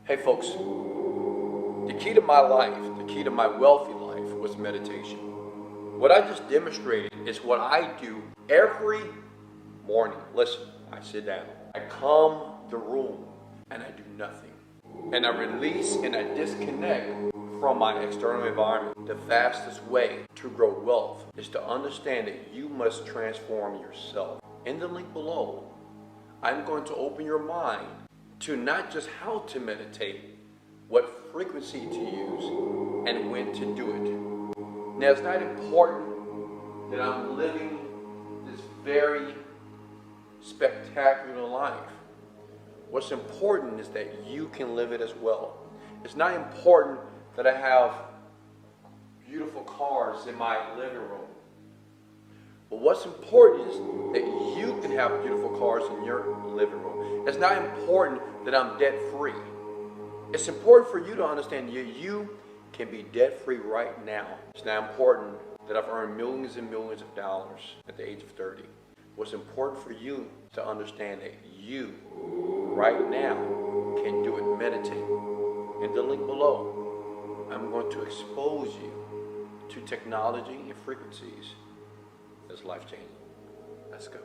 Hey folks, the key to my life, the key to my wealthy life was meditation. What I just demonstrated is what I do every morning. Listen, I sit down, I calm the room, and I do nothing. And I release and I disconnect from my external environment. The fastest way to grow wealth is to understand that you must transform yourself. In the link below, I'm going to open your mind to not just how to meditate, what frequency to use, and when to do it. Now, it's not important that I'm living this very spectacular life. What's important is that you can live it as well. It's not important that I have beautiful cars in my living room. But what's important is that you can have beautiful cars in your living room. It's not important that I'm debt free. It's important for you to understand you can be debt free right now. It's not important that I've earned millions and millions of dollars at the age of 30. What's important for you to understand that you right now can do it. Meditate. In the link below, I'm going to expose you to technology and frequencies that's life-changing. Let's go.